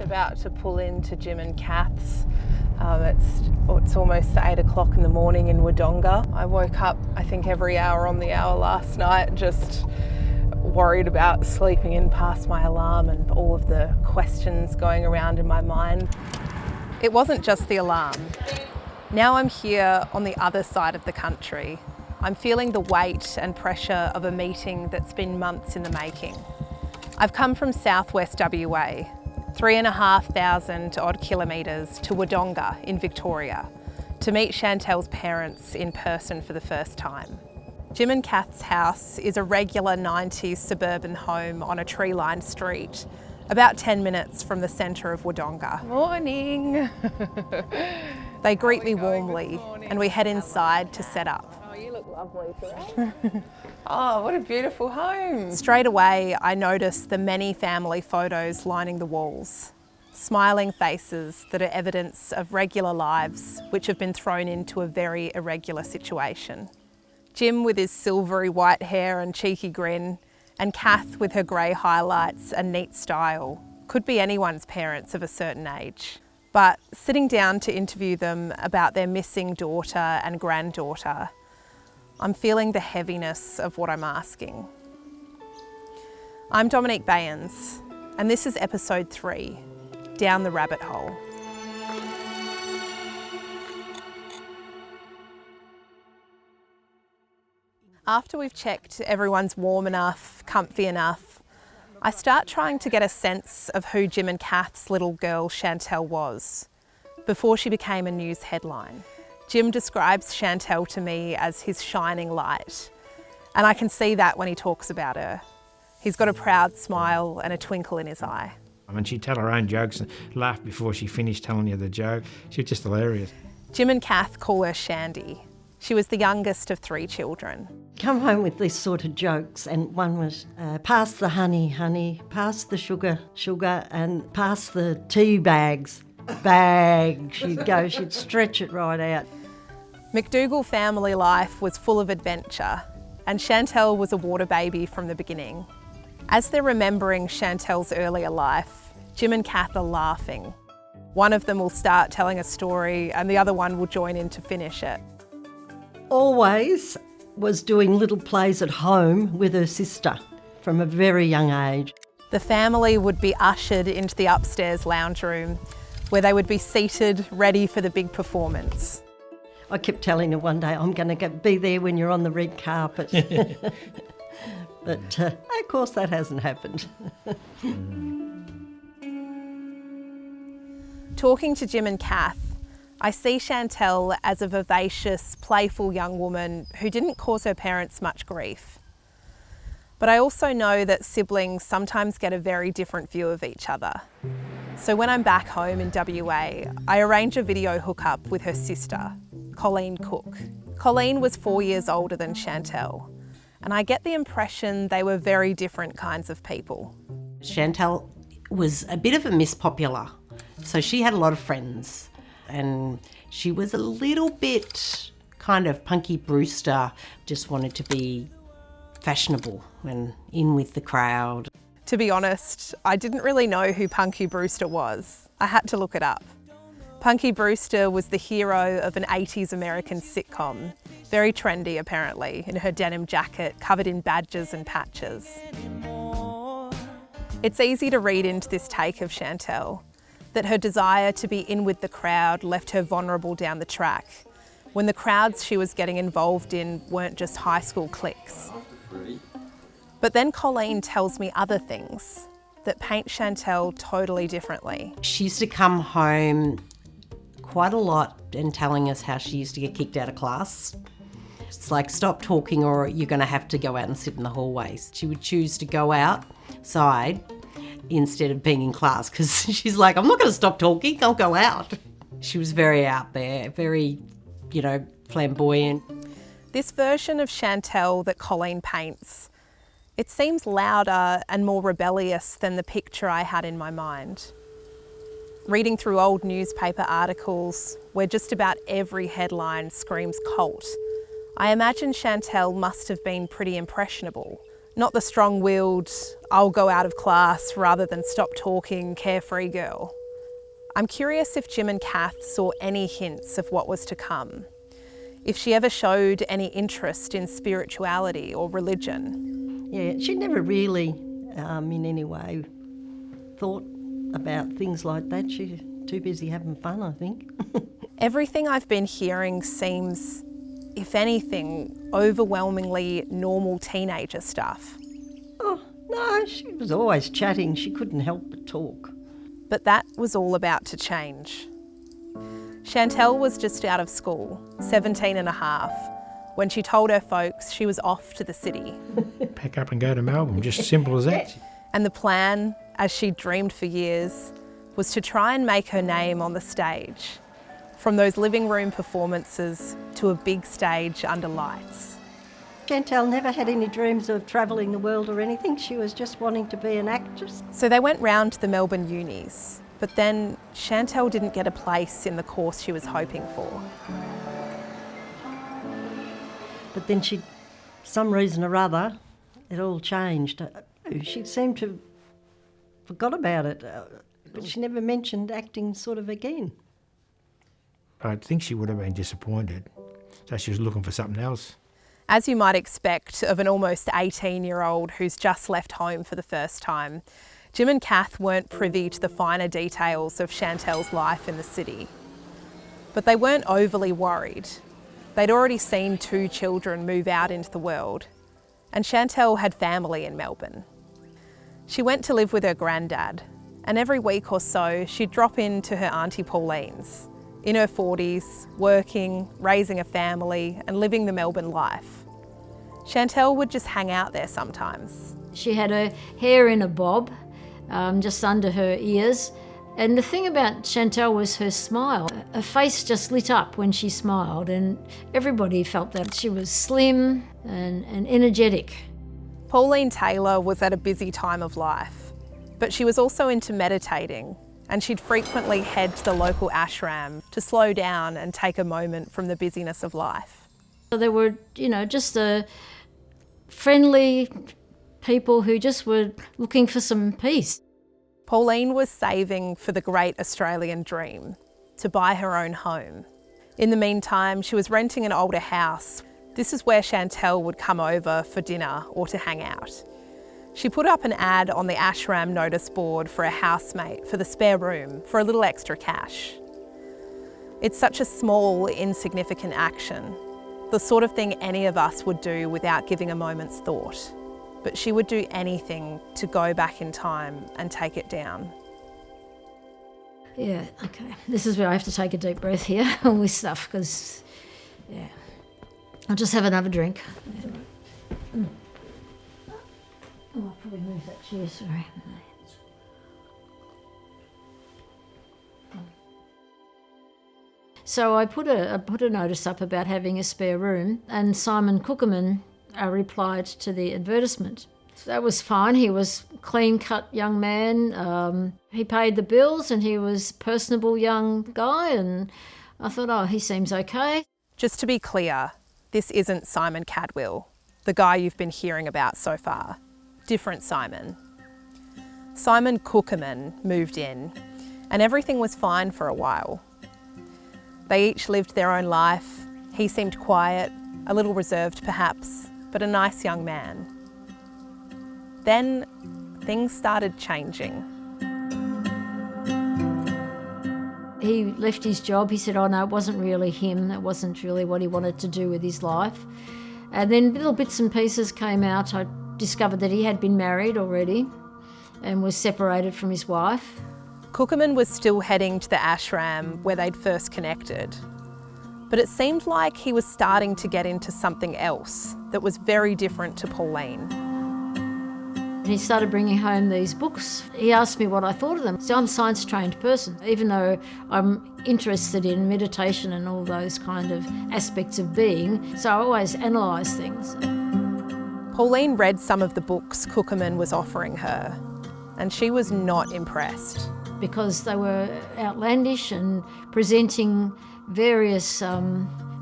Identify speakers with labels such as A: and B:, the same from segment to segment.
A: about to pull into Jim and Kath's. It's almost 8 o'clock in the morning in Wodonga. I woke up, I think, every hour on the hour last night, just worried about sleeping in past my alarm and all of the questions going around in my mind. It wasn't just the alarm. Now I'm here on the other side of the country. I'm feeling the weight and pressure of a meeting that's been months in the making. I've come from southwest WA, 3,500 odd kilometres to Wodonga in Victoria to meet Chantel's parents in person for the first time. Jim and Kath's house is a regular 90s suburban home on a tree-lined street, about 10 minutes from the centre of Wodonga. Morning! They greet me warmly and we head inside to set up. Oh, you look lovely today. Oh, what a beautiful home. Straight away, I notice the many family photos lining the walls. Smiling faces that are evidence of regular lives which have been thrown into a very irregular situation. Jim with his silvery white hair and cheeky grin, and Kath with her grey highlights and neat style. Could be anyone's parents of a certain age. But sitting down to interview them about their missing daughter and granddaughter, I'm feeling the heaviness of what I'm asking. I'm Dominique Bayens, and this is episode 3, Down the Rabbit Hole. After we've checked everyone's warm enough, comfy enough, I start trying to get a sense of who Jim and Kath's little girl Chantel was before she became a news headline. Jim describes Chantel to me as his shining light, and I can see that when he talks about her. He's got a proud smile and a twinkle in his eye.
B: I mean, she'd tell her own jokes and laugh before she finished telling you the joke. She was just hilarious.
A: Jim and Kath call her Shandy. She was the youngest of 3 children.
C: Come home with these sort of jokes, and one was, pass the honey, honey, pass the sugar, sugar, and pass the tea bags, bag. She'd go, she'd stretch it right out.
A: McDougall family life was full of adventure, and Chantel was a water baby from the beginning. As they're remembering Chantel's earlier life, Jim and Kath are laughing. One of them will start telling a story and the other one will join in to finish it.
C: Always was doing little plays at home with her sister from a very young age.
A: The family would be ushered into the upstairs lounge room where they would be seated, ready for the big performance.
C: I kept telling her one day, I'm going to be there when you're on the red carpet. But of course that hasn't happened.
A: Talking to Jim and Kath, I see Chantel as a vivacious, playful young woman who didn't cause her parents much grief. But I also know that siblings sometimes get a very different view of each other. So when I'm back home in WA, I arrange a video hookup with her sister, Colleen Cook. Colleen was 4 years older than Chantel, and I get the impression they were very different kinds of people.
D: Chantel was a bit of a Miss Popular, so she had a lot of friends, and she was a little bit kind of Punky Brewster, just wanted to be fashionable and in with the crowd.
A: To be honest, I didn't really know who Punky Brewster was. I had to look it up. Punky Brewster was the hero of an 80s American sitcom, very trendy apparently, in her denim jacket covered in badges and patches. It's easy to read into this take of Chantel, that her desire to be in with the crowd left her vulnerable down the track, when the crowds she was getting involved in weren't just high school cliques. But then Colleen tells me other things that paint Chantel totally differently.
D: She used to come home quite a lot and telling us how she used to get kicked out of class. It's like, stop talking or you're going to have to go out and sit in the hallways. She would choose to go outside instead of being in class because she's like, I'm not going to stop talking, I'll go out. She was very out there, very, flamboyant.
A: This version of Chantel that Colleen paints, it seems louder and more rebellious than the picture I had in my mind. Reading through old newspaper articles where just about every headline screams cult, I imagine Chantel must have been pretty impressionable, Not the strong-willed, I'll go out of class rather than stop talking, carefree girl. I'm curious if Jim and Kath saw any hints of what was to come, if she ever showed any interest in spirituality or religion.
C: Yeah, she never really, in any way, thought about things like that. She's too busy having fun, I think.
A: Everything I've been hearing seems, if anything, overwhelmingly normal teenager stuff.
C: Oh, no, she was always chatting. She couldn't help but talk.
A: But that was all about to change. Chantel was just out of school, 17 and a half, when she told her folks she was off to the city.
B: Pack up and go to Melbourne, just as simple as that.
A: And the plan, as she'd dreamed for years, was to try and make her name on the stage, from those living room performances to a big stage under lights.
C: Chantel never had any dreams of travelling the world or anything. She was just wanting to be an actress.
A: So they went round to the Melbourne unis, but then Chantel didn't get a place in the course she was hoping for.
C: But then she, some reason or other, it all changed. She seemed to have forgot about it, but she never mentioned acting sort of again.
B: I think she would have been disappointed, so she was looking for something else.
A: As you might expect of an almost 18-year-old who's just left home for the first time, Jim and Kath weren't privy to the finer details of Chantel's life in the city. But they weren't overly worried. They'd already seen 2 children move out into the world, and Chantel had family in Melbourne. She went to live with her granddad, and every week or so she'd drop in to her Auntie Pauline's, in her 40s, working, raising a family and living the Melbourne life. Chantel would just hang out there sometimes.
E: She had her hair in a bob, just under her ears. And the thing about Chantel was her smile. Her face just lit up when she smiled, and everybody felt that she was slim and energetic.
A: Pauline Taylor was at a busy time of life, but she was also into meditating, and she'd frequently head to the local ashram to slow down and take a moment from the busyness of life.
E: So they were, just friendly people who just were looking for some peace.
A: Pauline was saving for the great Australian dream, to buy her own home. In the meantime, she was renting an older house. This is where Chantel would come over for dinner or to hang out. She put up an ad on the ashram notice board for a housemate for the spare room for a little extra cash. It's such a small, insignificant action, the sort of thing any of us would do without giving a moment's thought. But she would do anything to go back in time and take it down.
E: Yeah, okay. This is where I have to take a deep breath here with stuff, because, yeah. I'll just have another drink. Oh, I'll probably move that chair, sorry. So I put a notice up about having a spare room, and Simon Cookerman replied to the advertisement. So that was fine. He was a clean-cut young man. He paid the bills, and he was a personable young guy, and I thought, oh, he seems okay.
A: Just to be clear, this isn't Simon Cadwell, the guy you've been hearing about so far. Different Simon. Simon Cookerman moved in, and everything was fine for a while. They each lived their own life. He seemed quiet, a little reserved perhaps, but a nice young man. Then things started changing.
E: He left his job. He said, oh no, it wasn't really him. That wasn't really what he wanted to do with his life. And then little bits and pieces came out. I discovered that he had been married already and was separated from his wife.
A: Cookerman was still heading to the ashram where they'd first connected. But it seemed like he was starting to get into something else that was very different to Pauline.
E: He started bringing home these books. He asked me what I thought of them. So I'm a science-trained person, even though I'm interested in meditation and all those kind of aspects of being, so I always analyse things.
A: Pauline read some of the books Cookerman was offering her, and she was not impressed.
E: Because they were outlandish and presenting various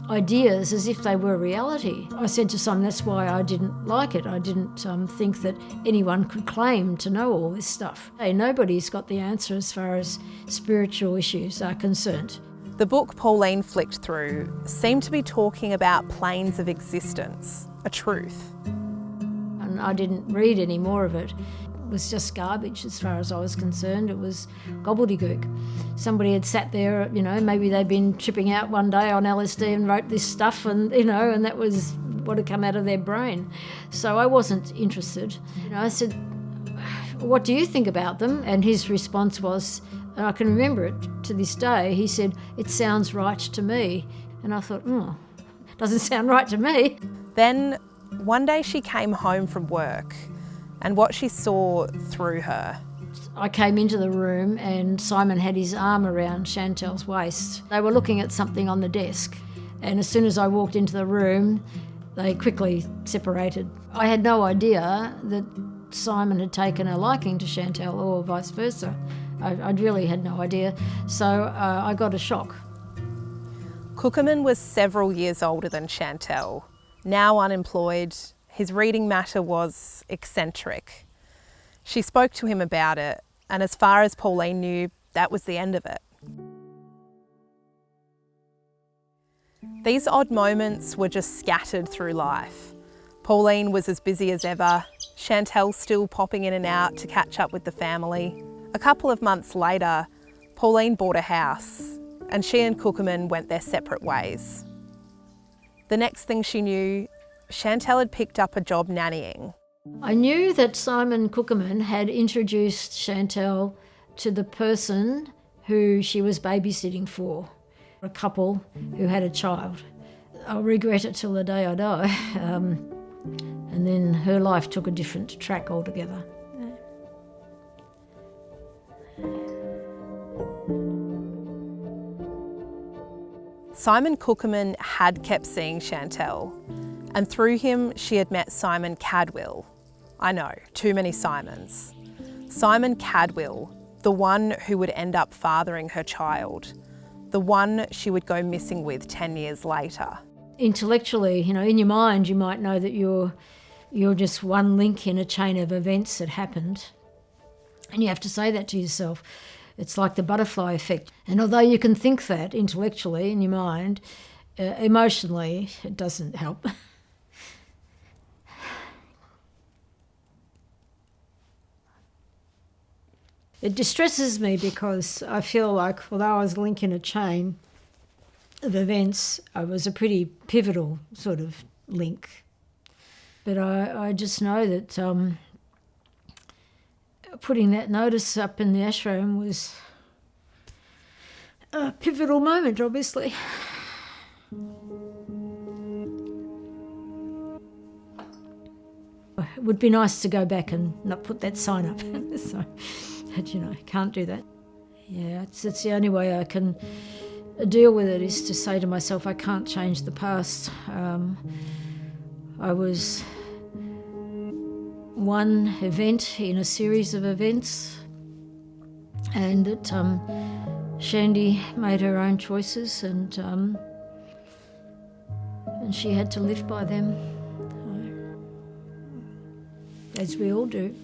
E: ideas as if they were reality. I said to Simon, that's why I didn't like it. I didn't think that anyone could claim to know all this stuff. Hey, nobody's got the answer as far as spiritual issues are concerned.
A: The book Pauline flicked through seemed to be talking about planes of existence, a truth.
E: And I didn't read any more of it. It was just garbage as far as I was concerned. It was gobbledygook. Somebody had sat there, maybe they'd been tripping out one day on LSD and wrote this stuff and that was what had come out of their brain. So I wasn't interested. I said, what do you think about them? And his response was, and I can remember it to this day, he said, it sounds right to me. And I thought, doesn't sound right to me.
A: Then one day she came home from work and what she saw threw her.
E: I came into the room and Simon had his arm around Chantel's waist. They were looking at something on the desk, and as soon as I walked into the room, they quickly separated. I had no idea that Simon had taken a liking to Chantel or vice versa. I really had no idea, so I got a shock.
A: Cookerman was several years older than Chantel. Now unemployed, his reading matter was eccentric. She spoke to him about it, and as far as Pauline knew, that was the end of it. These odd moments were just scattered through life. Pauline was as busy as ever, Chantel still popping in and out to catch up with the family. A couple of months later, Pauline bought a house, and she and Cookerman went their separate ways. The next thing she knew, Chantel had picked up a job nannying.
E: I knew that Simon Cookerman had introduced Chantel to the person who she was babysitting for, a couple who had a child. I'll regret it till the day I die. And then her life took a different track altogether.
A: Simon Cookerman had kept seeing Chantel, and through him she had met Simon Cadwill. I know, too many Simons. Simon Cadwill, the one who would end up fathering her child, the one she would go missing with 10 years later.
E: Intellectually, in your mind you might know that you're just one link in a chain of events that happened, and you have to say that to yourself. It's like the butterfly effect. And although you can think that intellectually in your mind, emotionally it doesn't help. It distresses me because I feel like although I was linking a chain of events, I was a pretty pivotal sort of link. But I just know that putting that notice up in the ashram was a pivotal moment, obviously. It would be nice to go back and not put that sign up. So, but can't do that. Yeah, it's the only way I can deal with it is to say to myself, I can't change the past. I was one event in a series of events, and that Shandy made her own choices, and she had to live by them, as we all do.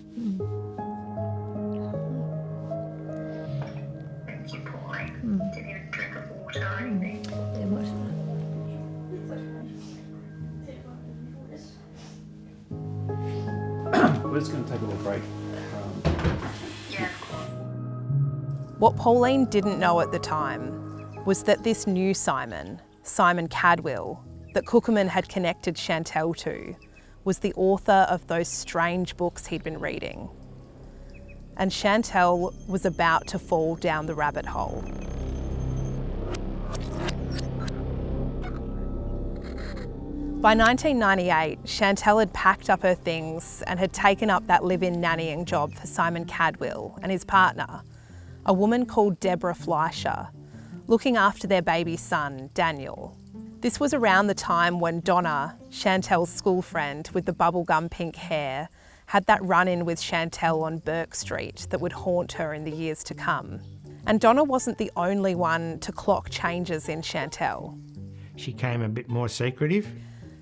F: Thank you, Pauline. Did you drink of water or anything?
E: Yeah, what?
G: We're just going to take a little break.
F: Yeah, of course.
A: What Pauline didn't know at the time was that this new Simon, Simon Cadwill, that Cookerman had connected Chantel to, was the author of those strange books he'd been reading. And Chantel was about to fall down the rabbit hole. By 1998, Chantel had packed up her things and had taken up that live-in nannying job for Simon Cadwill and his partner, a woman called Deborah Fleischer, looking after their baby son, Daniel. This was around the time when Donna, Chantel's school friend with the bubblegum pink hair, had that run-in with Chantel on Burke Street that would haunt her in the years to come. And Donna wasn't the only one to clock changes in Chantel.
B: she became a bit more secretive.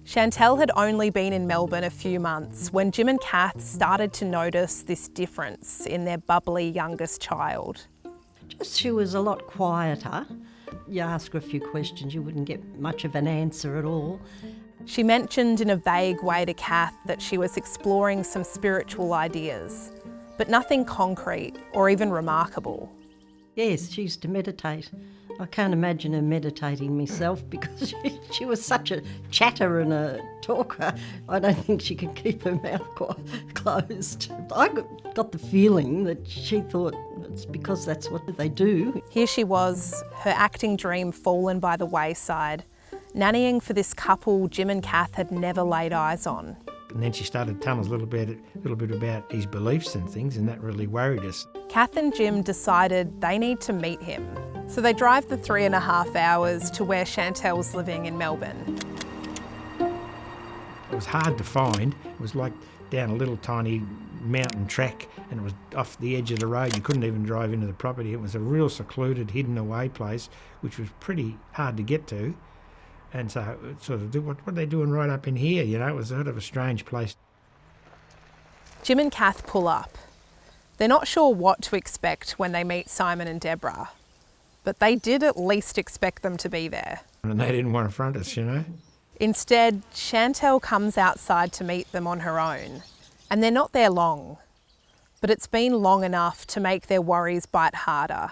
A: Chantel had only been in Melbourne a few months when Jim and Kath started to notice this difference in their bubbly youngest child.
C: Just she was a lot quieter. You ask her a few questions, you wouldn't get much of an answer at all.
A: She mentioned in a vague way to Kath that she was exploring some spiritual ideas, but nothing concrete or even remarkable.
C: Yes, she used to meditate. I can't imagine her meditating myself because she was such a chatter and a talker. I don't think she could keep her mouth closed. I got the feeling that she thought it's because that's what they do.
A: Here she was, her acting dream fallen by the wayside, nannying for this couple Jim and Kath had never laid eyes on.
B: And then she started telling us a little bit about his beliefs and things, and that really worried us.
A: Kath and Jim decided they need to meet him. So they drive the 3.5 hours to where Chantel's living in Melbourne.
B: It was hard to find. It was like down a little tiny mountain track, and it was off the edge of the road. You couldn't even drive into the property. It was a real secluded, hidden away place, which was pretty hard to get to. And so it sort of, what are they doing right up in here? You know, it was sort of a strange place.
A: Jim and Kath pull up. They're not sure what to expect when they meet Simon and Deborah, but they did at least expect them to be there.
B: And they didn't want to front us, you know.
A: Instead, Chantel comes outside to meet them on her own, and they're not there long. But it's been long enough to make their worries bite harder.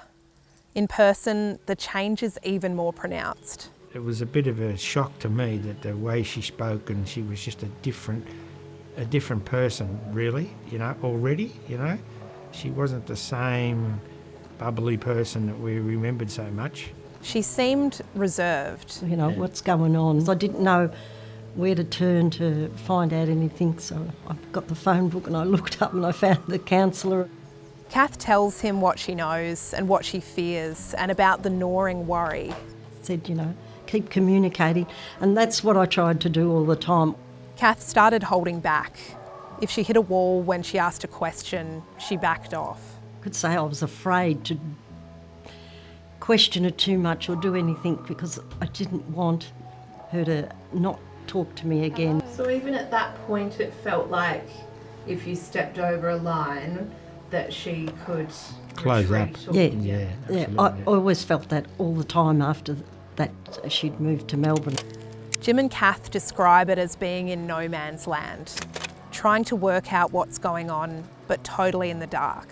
A: In person, the change is even more pronounced.
B: It was a bit of a shock to me that the way she spoke, and she was just a different person, really, you know, already, you know. She wasn't the same bubbly person that we remembered so much.
A: She seemed reserved.
C: You know, what's going on? I didn't know where to turn to find out anything, so I got the phone book and I looked up and I found the counsellor.
A: Kath tells him what she knows and what she fears and about the gnawing worry.
C: Said, you know, keep communicating, and that's what I tried to do all the time.
A: Kath started holding back. If she hit a wall when she asked a question, she backed off.
C: I could say I was afraid to question her too much or do anything because I didn't want her to not talk to me again.
A: So even at that point it felt like if you stepped over a line that she could
B: close up.
C: Yeah. I always felt that all the time after that she'd moved to Melbourne.
A: Jim and Kath describe it as being in no man's land, trying to work out what's going on, but totally in the dark.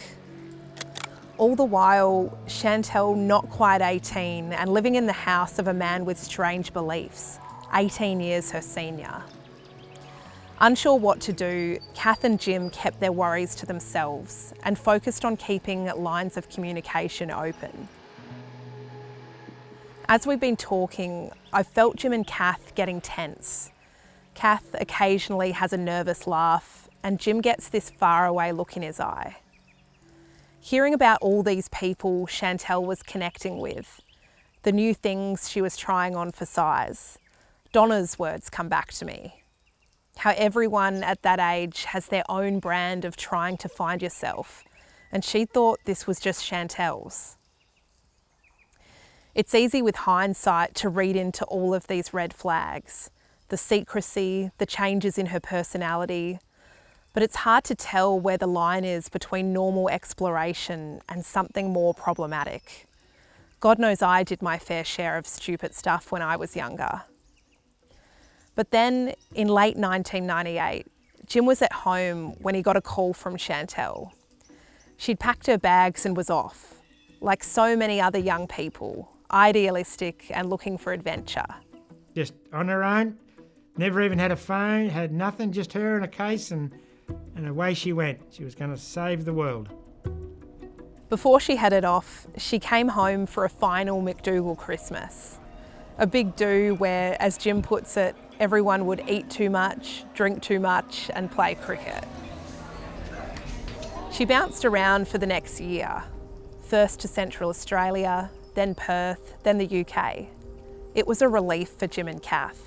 A: All the while, Chantel, not quite 18, and living in the house of a man with strange beliefs, 18 years her senior. Unsure what to do, Kath and Jim kept their worries to themselves and focused on keeping lines of communication open. As we've been talking, I felt Jim and Kath getting tense. Kath occasionally has a nervous laugh, and Jim gets this faraway look in his eye. Hearing about all these people Chantel was connecting with, the new things she was trying on for size, Donna's words come back to me. How everyone at that age has their own brand of trying to find yourself, and she thought this was just Chantel's. It's easy with hindsight to read into all of these red flags, the secrecy, the changes in her personality, but it's hard to tell where the line is between normal exploration and something more problematic. God knows I did my fair share of stupid stuff when I was younger. But then, in late 1998, Jim was at home when he got a call from Chantel. She'd packed her bags and was off, like so many other young people, idealistic and looking for adventure.
B: Just on her own, never even had a phone, had nothing, just her and a case, and away she went. She was going to save the world.
A: Before she headed off, she came home for a final McDougall Christmas. A big do where, as Jim puts it, everyone would eat too much, drink too much, and play cricket. She bounced around for the next year, first to Central Australia, then Perth, then the UK. It was a relief for Jim and Kath.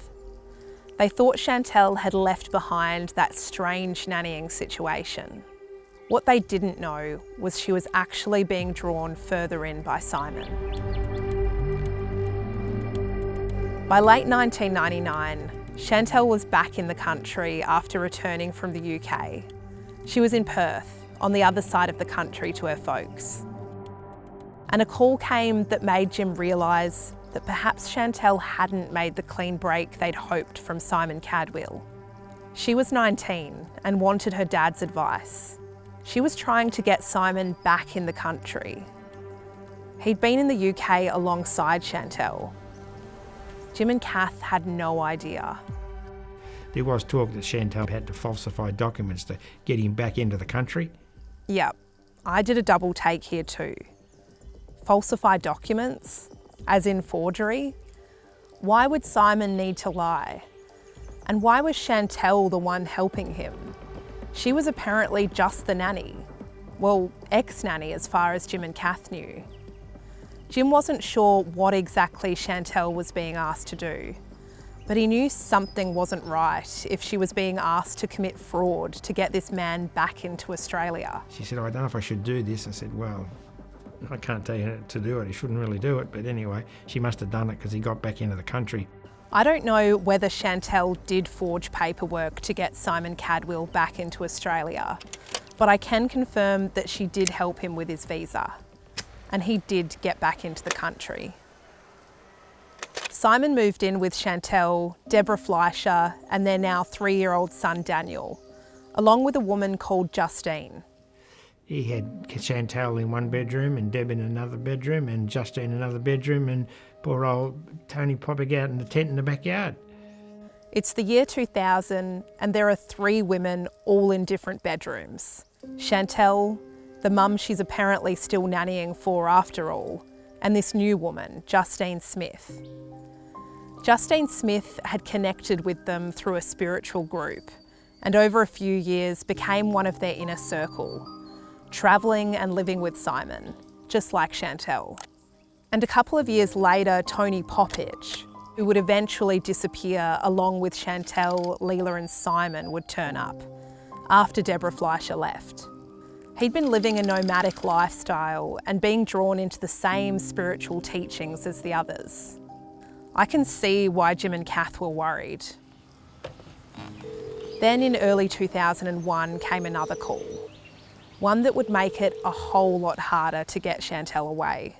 A: They thought Chantel had left behind that strange nannying situation. What they didn't know was she was actually being drawn further in by Simon. By late 1999, Chantel was back in the country after returning from the UK. She was in Perth, on the other side of the country to her folks. And a call came that made Jim realise that perhaps Chantel hadn't made the clean break they'd hoped from Simon Cadwell. She was 19 and wanted her dad's advice. She was trying to get Simon back in the country. He'd been in the UK alongside Chantel. Jim and Kath had no idea.
B: There was talk that Chantel had to falsify documents to get him back into the country.
A: Yep, I did a double take here too. Falsify documents, as in forgery? Why would Simon need to lie? And why was Chantel the one helping him? She was apparently just the nanny. Well, ex-nanny as far as Jim and Kath knew. Jim wasn't sure what exactly Chantel was being asked to do, but he knew something wasn't right if she was being asked to commit fraud to get this man back into Australia.
B: She said, I don't know if I should do this. I said, well, I can't tell you to do it. He shouldn't really do it. But anyway, she must have done it because he got back into the country.
A: I don't know whether Chantel did forge paperwork to get Simon Cadwell back into Australia, but I can confirm that she did help him with his visa, and he did get back into the country. Simon moved in with Chantel, Deborah Fleischer, and their now 3-year-old son Daniel, along with a woman called Justine.
B: He had Chantel in one bedroom and Deb in another bedroom and Justine in another bedroom and poor old Tony popping out in the tent in the backyard.
A: It's the year 2000 and there are 3 women all in different bedrooms. Chantel, the mum she's apparently still nannying for after all, and this new woman, Justine Smith. Justine Smith had connected with them through a spiritual group and over a few years became one of their inner circle, travelling and living with Simon, just like Chantel. And a couple of years later, Tony Poppich, who would eventually disappear along with Chantel, Leela and Simon, would turn up after Deborah Fleischer left. He'd been living a nomadic lifestyle and being drawn into the same spiritual teachings as the others. I can see why Jim and Kath were worried. Then in early 2001 came another call, one that would make it a whole lot harder to get Chantel away.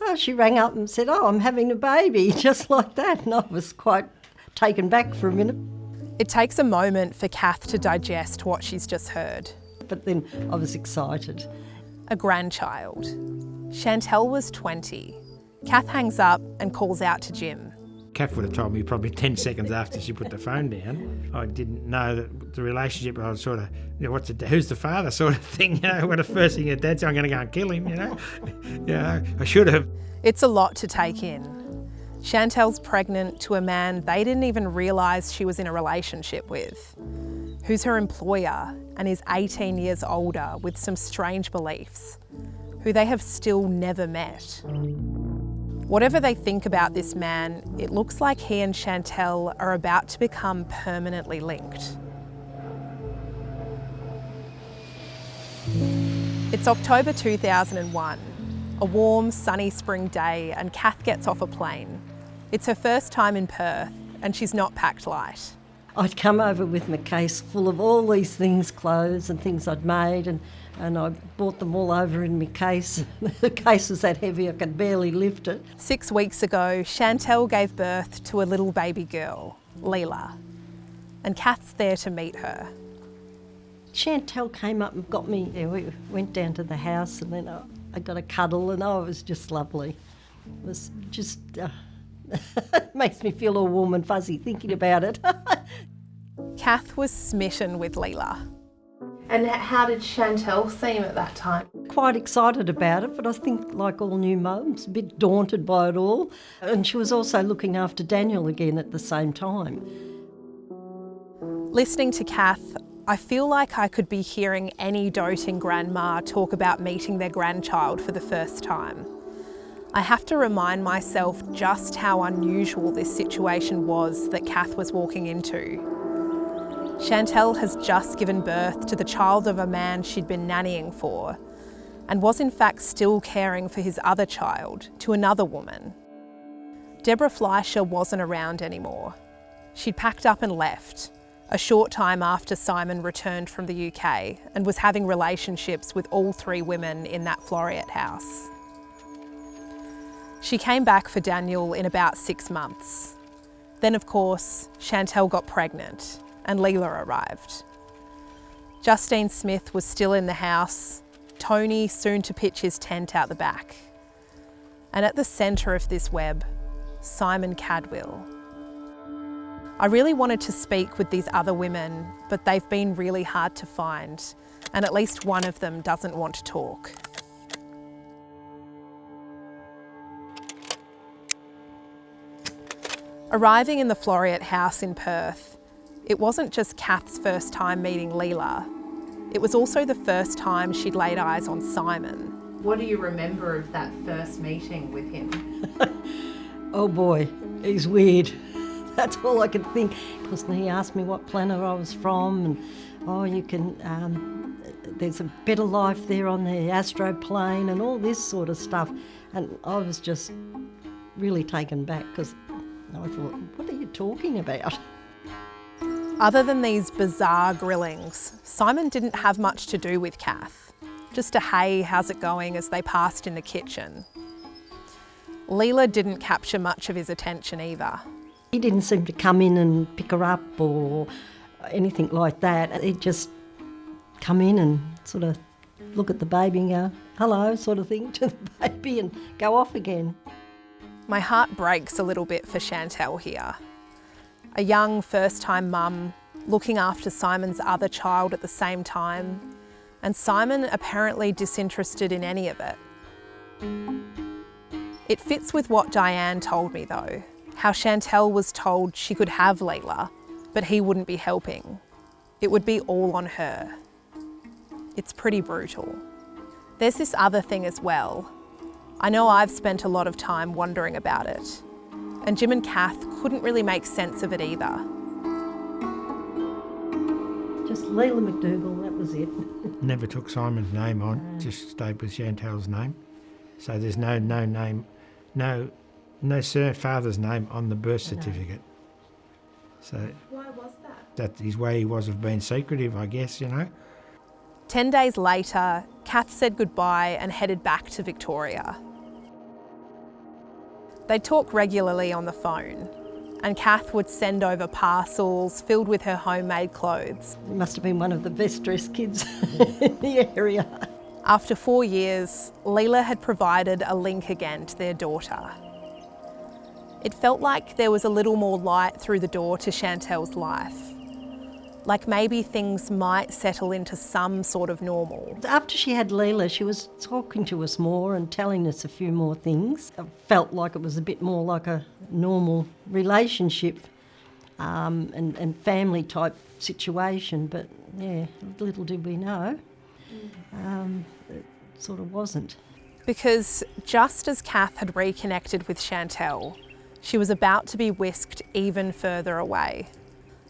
C: Oh, she rang up and said, I'm having a baby, just like that. And I was quite taken back for a minute.
A: It takes a moment for Kath to digest what she's just heard.
C: But then I was excited.
A: A grandchild. Chantel was 20. Kath hangs up and calls out to Jim.
B: Kath would have told me probably 10 seconds after she put the phone down. I didn't know that the relationship, I was sort of, who's the father sort of thing, what the first thing your dad said, I'm going to go and kill him, I should have.
A: It's a lot to take in. Chantel's pregnant to a man they didn't even realise she was in a relationship with, who's her employer and is 18 years older with some strange beliefs, who they have still never met. Whatever they think about this man, it looks like he and Chantel are about to become permanently linked. It's October 2001, a warm, sunny spring day, and Kath gets off a plane. It's her first time in Perth, and she's not packed light.
C: I'd come over with my case full of all these things, clothes and things I'd made, and I brought them all over in my case. The case was that heavy I could barely lift it.
A: 6 weeks ago, Chantel gave birth to a little baby girl, Leela, and Kath's there to meet her.
C: Chantel came up and got me. Yeah, we went down to the house and then I got a cuddle and it was just lovely. It was just, it makes me feel all warm and fuzzy thinking about it.
A: Kath was smitten with Leela. And how did Chantel seem at that time?
C: Quite excited about it, but I think like all new mums, a bit daunted by it all. And she was also looking after Daniel again at the same time.
A: Listening to Kath, I feel like I could be hearing any doting grandma talk about meeting their grandchild for the first time. I have to remind myself just how unusual this situation was that Kath was walking into. Chantel has just given birth to the child of a man she'd been nannying for and was in fact still caring for his other child to another woman. Deborah Fleischer wasn't around anymore. She'd packed up and left, a short time after Simon returned from the UK and was having relationships with all 3 women in that Floriette house. She came back for Daniel in about 6 months. Then, of course, Chantel got pregnant and Leela arrived. Justine Smith was still in the house, Tony soon to pitch his tent out the back. And at the centre of this web, Simon Cadwell. I really wanted to speak with these other women, but they've been really hard to find, and at least one of them doesn't want to talk. Arriving in the Floriette house in Perth, it wasn't just Kath's first time meeting Leela. It was also the first time she'd laid eyes on Simon. What do you remember of that first meeting with him?
C: Oh boy, he's weird. That's all I could think. Because he asked me what planet I was from, and you can, there's a better life there on the astro plane and all this sort of stuff. And I was just really taken back because I thought, what are you talking about?
A: Other than these bizarre grillings, Simon didn't have much to do with Kath. Just a hey, how's it going as they passed in the kitchen. Leela didn't capture much of his attention either.
C: He didn't seem to come in and pick her up or anything like that. He'd just come in and sort of look at the baby and go, hello, sort of thing to the baby and go off again.
A: My heart breaks a little bit for Chantel here. A young first-time mum looking after Simon's other child at the same time, and Simon apparently disinterested in any of it. It fits with what Diane told me though, how Chantel was told she could have Leela, but he wouldn't be helping. It would be all on her. It's pretty brutal. There's this other thing as well. I know I've spent a lot of time wondering about it, and Jim and Kath couldn't really make sense of it either.
C: Just Leela McDougall, that was it.
B: Never took Simon's name on, just stayed with Chantel's name. So there's no name, no father's name on the birth certificate. So
A: Why was that?
B: that's his way he was of being secretive, I guess,
A: 10 days later, Kath said goodbye and headed back to Victoria. They'd talk regularly on the phone, and Kath would send over parcels filled with her homemade clothes.
C: He must have been one of the best dressed kids in the area.
A: After 4 years, Leela had provided a link again to their daughter. It felt like there was a little more light through the door to Chantel's life. Like maybe things might settle into some sort of normal.
C: After she had Leela, she was talking to us more and telling us a few more things. I felt like it was a bit more like a normal relationship and family type situation, but yeah, little did we know, it sort of wasn't.
A: Because just as Kath had reconnected with Chantel, she was about to be whisked even further away.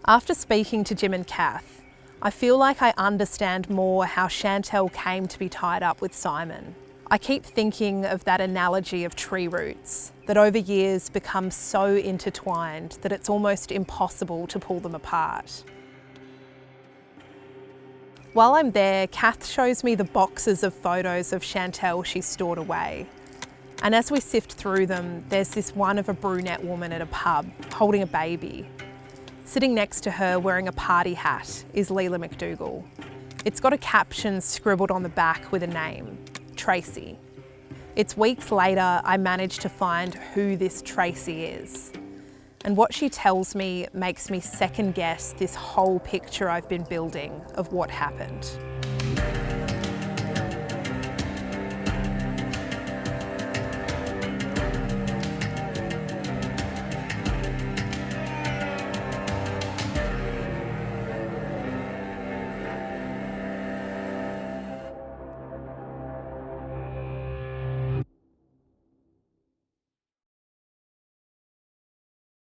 A: After speaking to Jim and Kath, I feel like I understand more how Chantel came to be tied up with Simon. I keep thinking of that analogy of tree roots that over years become so intertwined that it's almost impossible to pull them apart. While I'm there, Kath shows me the boxes of photos of Chantel she stored away. And as we sift through them, there's this one of a brunette woman at a pub holding a baby. Sitting next to her wearing a party hat is Leela McDougall. It's got a caption scribbled on the back with a name, Tracy. It's weeks later I managed to find who this Tracy is. And what she tells me makes me second guess this whole picture I've been building of what happened.